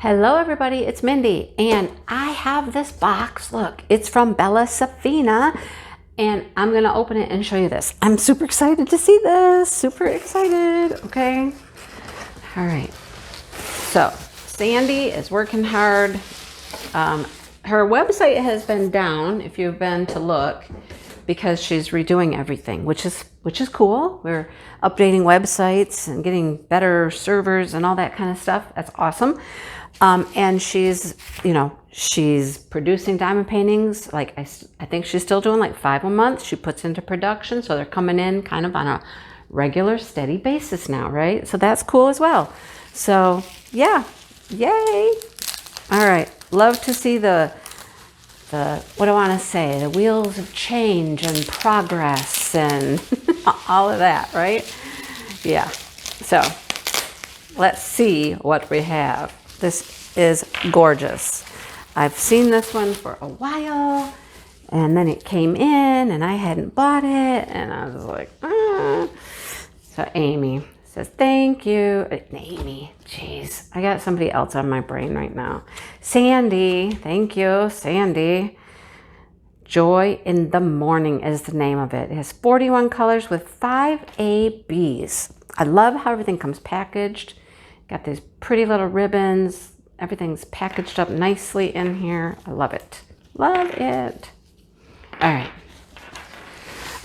Hello everybody, it's Mindy, and I have this box. Look, it's from Sephina, and I'm gonna open it and show you this. I'm super excited to see this, super excited, okay? All right, so Sandy is working hard. Her website has been down, if you've been to look, because she's redoing everything, which is cool. We're updating websites and getting better servers and all that kind of stuff. That's awesome. And she's producing diamond paintings. Like I think she's still doing like 5 a month. She puts into production, so they're coming in kind of on a regular, steady basis now, right? So that's cool as well. So yeah, yay! All right, love to see the what do I want to say? The wheels of change and progress and all of that, right? Yeah. So let's see what we have. This is gorgeous. I've seen this one for a while, and then it came in and I hadn't bought it, and I was like, ah. So Amy says, thank you. Amy, jeez, I got somebody else on my brain right now. Sandy, thank you, Sandy. Joy in the Morning is the name of it. It has 41 colors with 5 ABs. I love how everything comes packaged. Got these pretty little ribbons. Everything's packaged up nicely in here. I love it. Love it. All right.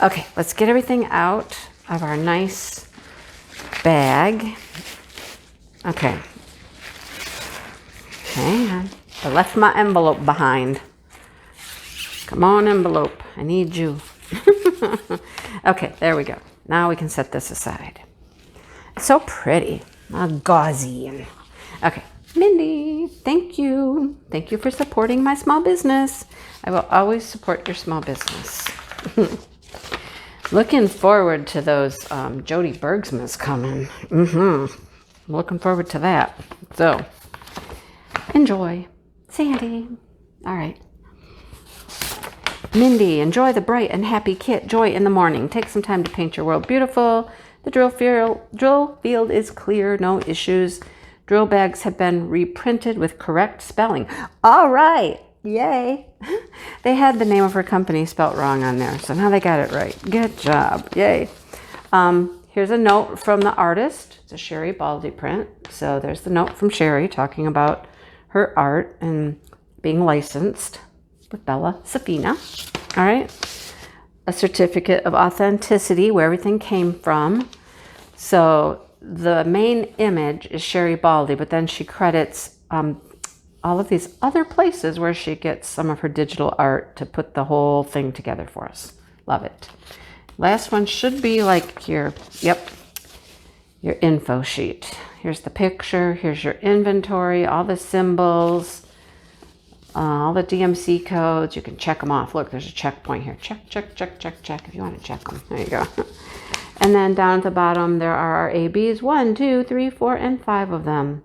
Okay, let's get everything out of our nice bag. Okay. Hang on. I left my envelope behind. Come on, envelope. I need you. Okay, there we go. Now we can set this aside. It's so pretty. Gauzy. Okay, Mindy, thank you. Thank you for supporting my small business. I will always support your small business. Looking forward to those Jody Bergsmas coming. Looking forward to that. So, enjoy. Sandy. All right. Mindy, enjoy the bright and happy kit, Joy in the Morning. Take some time to paint your world beautiful. The drill field is clear, no issues. Drill bags have been reprinted with correct spelling. All right, yay. They had the name of her company spelt wrong on there, so now they got it right. Good job, yay. Here's a note from the artist. It's a Sherry Baldy print. So there's the note from Sherry talking about her art and being licensed with Sephina. All right. A certificate of authenticity where everything came from. So the main image is Sherry Baldy, but then she credits all of these other places where she gets some of her digital art to put the whole thing together for us. Love it. Last one should be like your info sheet. Here's the picture. Here's your inventory, all the symbols, all the DMC codes. You can check them off. Look, there's a checkpoint here. Check, check, check, check, check if you want to check them. There you go. And then down at the bottom, there are our ABs. 1, 2, 3, 4, and 5 of them.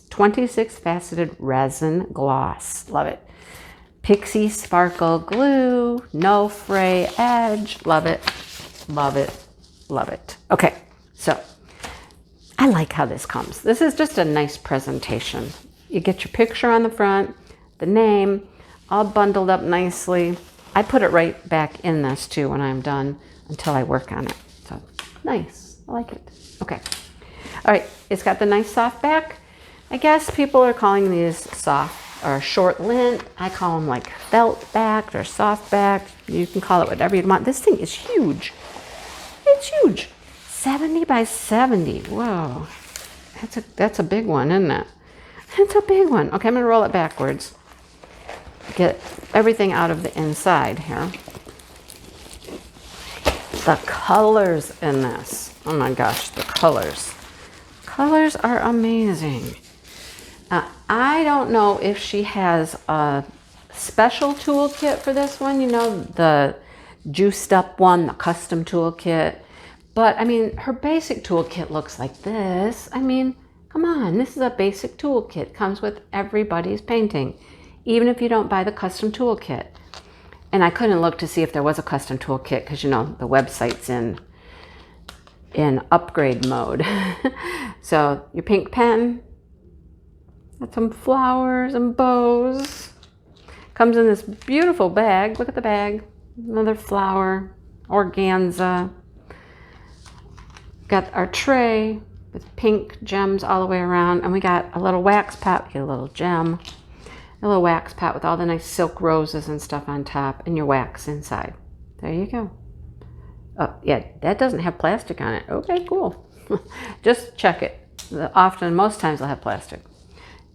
26 faceted resin gloss. Love it. Pixie sparkle glue. No fray edge. Love it. Love it. Love it. Okay, so I like how this comes. This is just a nice presentation. You get your picture on the front, the name, all bundled up nicely. I put it right back in this too when I'm done until I work on it. So nice, I like it. Okay, all right, it's got the nice soft back. I guess people are calling these soft or short lint. I call them like felt back or soft back. You can call it whatever you want. This thing is huge. It's huge. 70 by 70. Whoa, that's a big one, isn't it? It's a big one. Okay, I'm gonna roll it backwards. Get everything out of the inside here. The colors in this. Oh my gosh, the colors. Colors are amazing. I don't know if she has a special toolkit for this one, you know, the juiced up one, the custom toolkit. But I mean, her basic toolkit looks like this. I mean, come on, this is a basic toolkit. Comes with everybody's painting, even if you don't buy the custom toolkit. And I couldn't look to see if there was a custom toolkit because, you know, the website's in upgrade mode. So your pink pen, Got some flowers and bows. Comes in this beautiful bag. Look at the bag. Another flower, organza. Got our tray with pink gems all the way around. And we got a little wax pot. We get a little gem. A little wax pot with all the nice silk roses and stuff on top. And your wax inside. There you go. Oh, yeah, that doesn't have plastic on it. Okay, cool. Just check it. Most times they'll have plastic.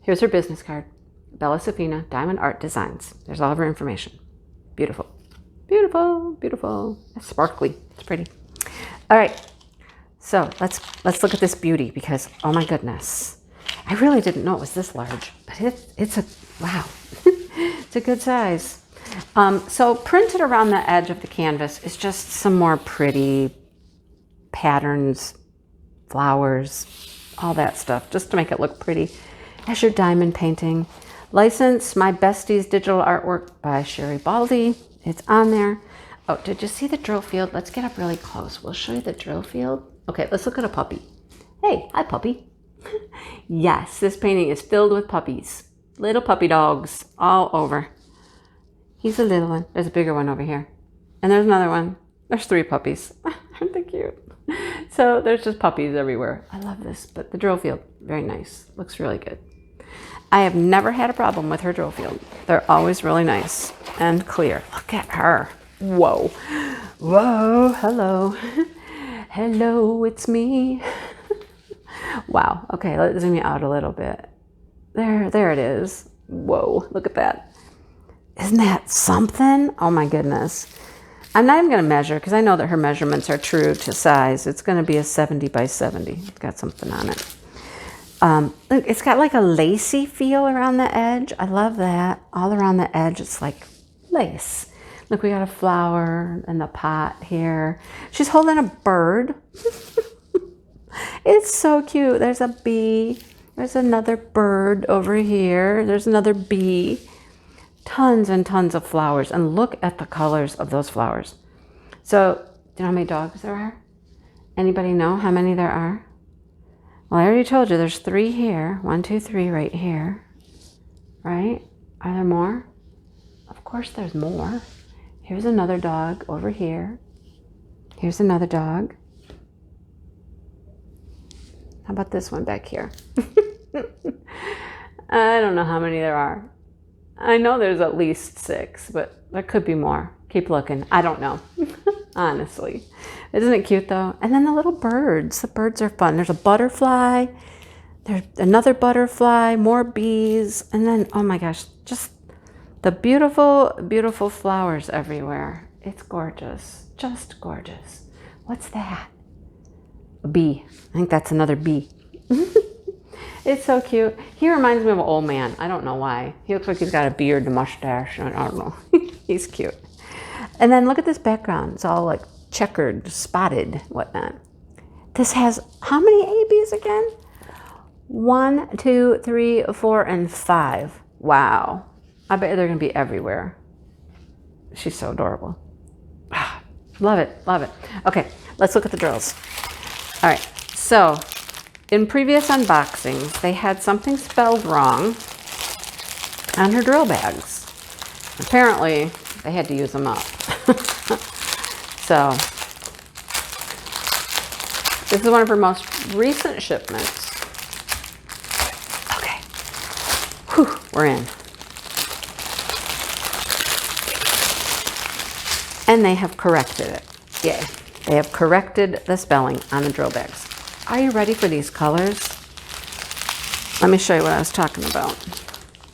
Here's her business card. Bella Sephina, Diamond Art Designs. There's all of her information. Beautiful. Beautiful, beautiful. It's sparkly. It's pretty. All right. So let's look at this beauty because, oh my goodness. I really didn't know it was this large, but it's a, wow. It's a good size. So printed around the edge of the canvas is just some more pretty patterns, flowers, all that stuff, just to make it look pretty. As your diamond painting. License, My Bestie's Digital Artwork by Sherry Baldy. It's on there. Oh, did you see the drill field? Let's get up really close. We'll show you the drill field. Okay, let's look at a puppy. Hey, hi puppy. Yes, this painting is filled with puppies. Little puppy dogs all over. He's a little one. There's a bigger one over here. And there's another one. There's 3 puppies. Aren't they cute? So there's just puppies everywhere. I love this, but the drill field, very nice. Looks really good. I have never had a problem with her drill field. They're always really nice and clear. Look at her. Whoa. Whoa. Hello. Hello, it's me. Wow. Okay, let's zoom you out a little bit. There it is. Whoa, look at that. Isn't that something? Oh my goodness. I'm not even going to measure because I know that her measurements are true to size. It's going to be a 70 by 70. It's got something on it. Look, it's got like a lacy feel around the edge. I love that. All around the edge, it's like lace. Look, we got a flower in the pot here. She's holding a bird. It's so cute. There's a bee. There's another bird over here. There's another bee. Tons and tons of flowers. And look at the colors of those flowers. So, do you know how many dogs there are? Anybody know how many there are? Well, I already told you there's 3 here. 1, 2, 3 right here. Right? Are there more? Of course there's more. Here's another dog over here. Here's another dog. How about this one back here? I don't know how many there are. I know there's at least 6, but there could be more. Keep looking. I don't know. Honestly. Isn't it cute though? And then the little birds. The birds are fun. There's a butterfly. There's another butterfly. More bees. And then, oh my gosh, just the beautiful, beautiful flowers everywhere. It's gorgeous. Just gorgeous. What's that? A bee. I think that's another bee. It's so cute. He reminds me of an old man. I don't know why. He looks like he's got a beard and a mustache. I don't know. He's cute. And then look at this background. It's all like checkered, spotted, whatnot. This has how many ABs again? 1, 2, 3, 4, and 5. Wow. I bet they're going to be everywhere. She's so adorable. Love it. Love it. Okay, let's look at the drills. All right. So in previous unboxings, they had something spelled wrong on her drill bags. Apparently, they had to use them up. So, this is one of her most recent shipments. Okay. Whew, we're in. And they have corrected it. Yay. They have corrected the spelling on the drill bags. Are you ready for these colors? Let me show you what I was talking about.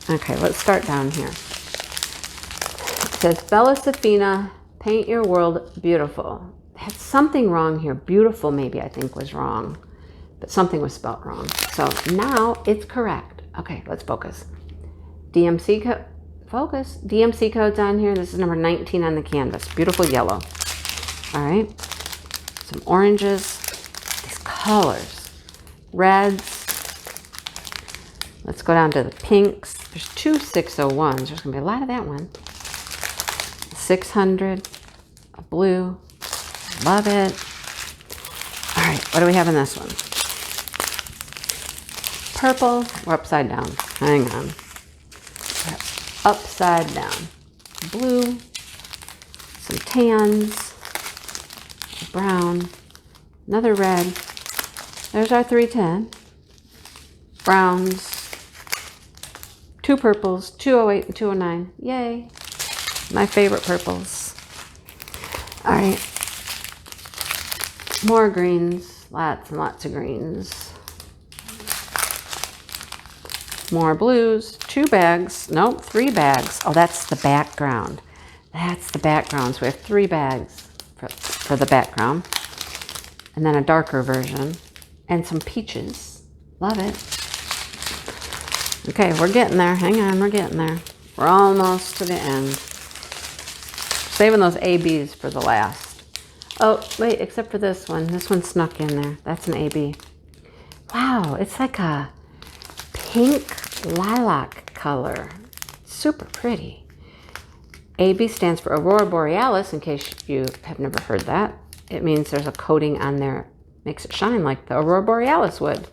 Okay, let's start down here. It says, Bella Sephina, paint your world beautiful. Had something wrong here. Beautiful maybe I think was wrong, but something was spelled wrong. So now it's correct. Okay, let's focus. DMC code, focus. DMC code's on here. This is number 19 on the canvas. Beautiful yellow. All right, some oranges. Colors, reds. Let's go down to the pinks. There's 2 601s. There's gonna be a lot of that one. 600, a blue. Love it. All right, what do we have in this one? purple. We're upside down. Hang on. Upside down. Blue. Some tans. Brown. Another red. There's our 310. Browns. 2 purples. 208 and 209. Yay. My favorite purples. All right. More greens. Lots and lots of greens. More blues. 2 bags. Nope, 3 bags. Oh, that's the background. That's the background. So we have 3 bags for the background. And then a darker version. And some peaches. Love it. Okay, we're getting there. Hang on, we're getting there. We're almost to the end. Saving those ABs for the last. Oh, wait, except for this one. This one snuck in there. That's an AB. Wow, it's like a pink lilac color. Super pretty. AB stands for Aurora Borealis, in case you have never heard that. It means there's a coating on there. Makes it shine like the Aurora Borealis would.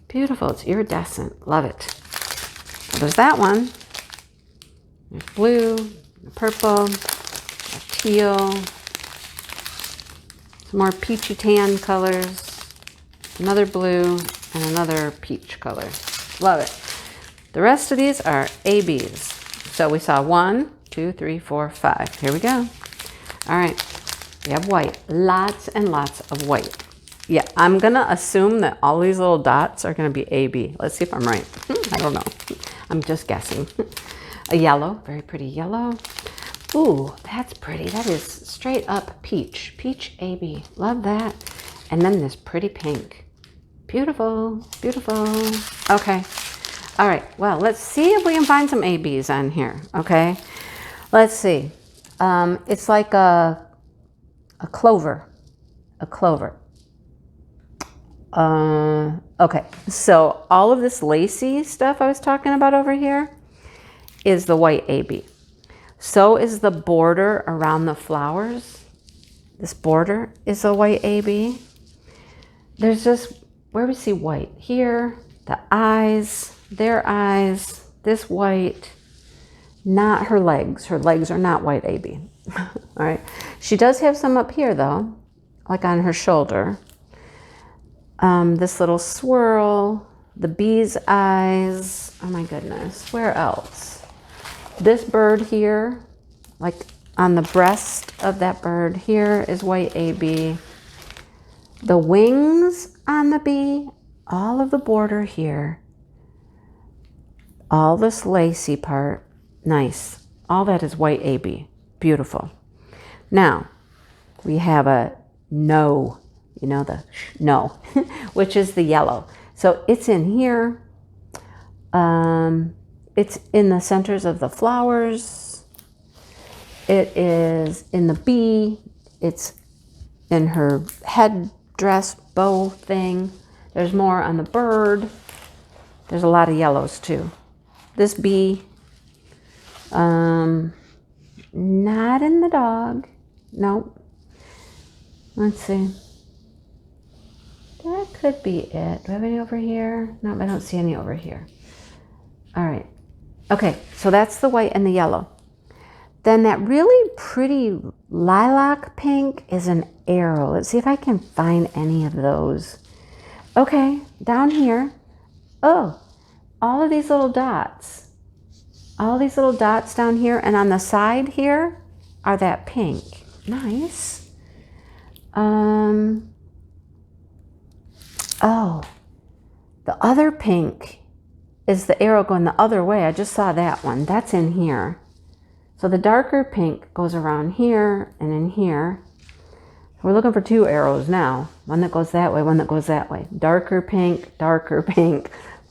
Beautiful. It's iridescent. Love it. So there's that one. There's blue, a purple, a teal, some more peachy tan colors, another blue, and another peach color. Love it. The rest of these are ABs. So we saw 1, 2, 3, 4, 5. Here we go. All right. We have white. Lots and lots of white. Yeah, I'm going to assume that all these little dots are going to be AB. Let's see if I'm right. I don't know. I'm just guessing. A yellow. Very pretty yellow. Ooh, that's pretty. That is straight up peach. Peach AB. Love that. And then this pretty pink. Beautiful. Beautiful. Okay. All right. Well, let's see if we can find some ABs on here. Okay. Let's see. It's like a clover. A clover. Okay, so all of this lacy stuff I was talking about over here is the white AB. So is the border around the flowers. This border is a white AB. There's just, where we see white? Here, the eyes, their eyes, this white, not her legs. Her legs are not white AB. All right, she does have some up here though, like on her shoulder. This little swirl, the bee's eyes. Oh my goodness, where else? This bird here, like on the breast of that bird here is white AB. The wings on the bee, all of the border here, all this lacy part, nice. All that is white AB, beautiful. Now, we have a no. You know, the no, which is the yellow. So it's in here. It's in the centers of the flowers. It is in the bee. It's in her headdress bow thing. There's more on the bird. There's a lot of yellows too. This bee, not in the dog. Nope. Let's see. That could be it. Do I have any over here? No, I don't see any over here. All right. Okay, so that's the white and the yellow. Then that really pretty lilac pink is an arrow. Let's see if I can find any of those. Okay, down here. Oh, all of these little dots. All these little dots down here. And on the side here are that pink. Nice. Oh, the other pink is the arrow going the other way. I just saw that one. That's in here. So the darker pink goes around here and in here. We're looking for 2 arrows now. One that goes that way, one that goes that way. Darker pink,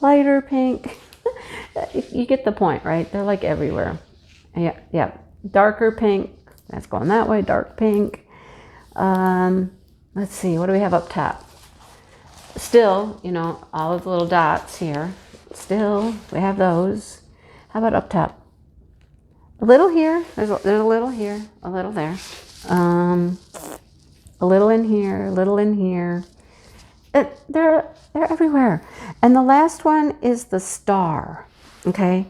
lighter pink. You get the point, right? They're like everywhere. Yeah. Darker pink. That's going that way. Dark pink. Let's see. What do we have up top? Still, you know, all of the little dots here. Still, we have those. How about up top? A little here. There's a little here. A little there. A little in here. A little in here. They're everywhere. And the last one is the star, okay?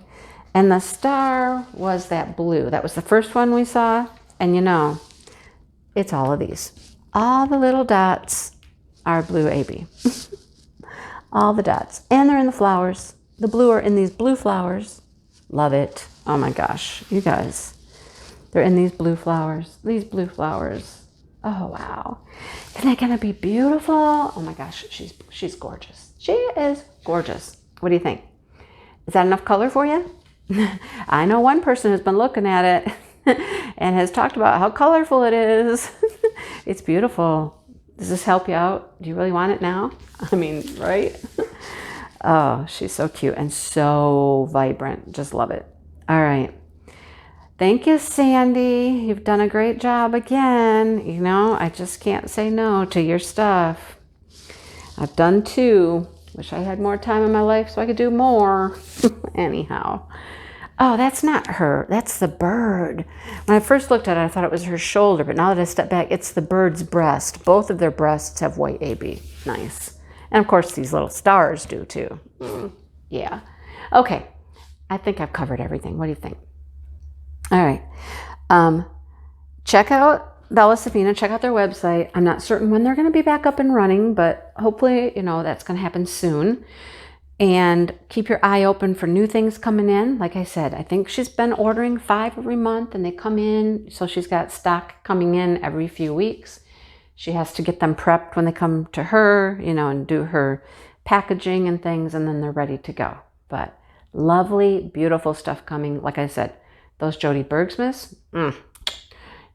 And the star was that blue. That was the first one we saw. And you know, it's all of these. All the little dots are blue AB. All the dots. And they're in the flowers. The blue are in these blue flowers. Love it. Oh my gosh, you guys. They're in these blue flowers. These blue flowers. Oh, wow. Isn't that going to be beautiful? Oh my gosh, she's gorgeous. She is gorgeous. What do you think? Is that enough color for you? I know one person who's been looking at it and has talked about how colorful it is. It's beautiful. Does this help you out? Do you really want it now? I mean, right? Oh, she's so cute and so vibrant. Just love it. All right. Thank you, Sandy. You've done a great job again. You know, I just can't say no to your stuff. I've done 2. Wish I had more time in my life so I could do more. Anyhow. Oh, that's not her. That's the bird. When I first looked at it, I thought it was her shoulder, but now that I step back, it's the bird's breast. Both of their breasts have white AB. Nice. And of course, these little stars do too. Yeah. Okay. I think I've covered everything. What do you think? All right. Check out Bella Sephina. Check out their website. I'm not certain when they're going to be back up and running, but hopefully, you know, that's going to happen soon. And keep your eye open for new things coming in. Like I said, I think she's been ordering 5 every month and they come in. So she's got stock coming in every few weeks. She has to get them prepped when they come to her, you know, and do her packaging and things, and then they're ready to go. But lovely, beautiful stuff coming. Like I said, those Jody Bergsmiths,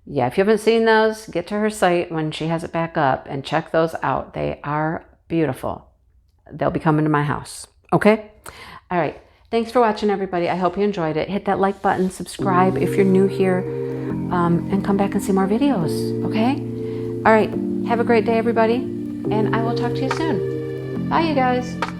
yeah, if you haven't seen those, get to her site when she has it back up and check those out. They are beautiful. They'll be coming to my house. Okay? All right. Thanks for watching, everybody. I hope you enjoyed it. Hit that like button, subscribe if you're new here, and come back and see more videos. Okay? All right. Have a great day, everybody, and I will talk to you soon. Bye, you guys.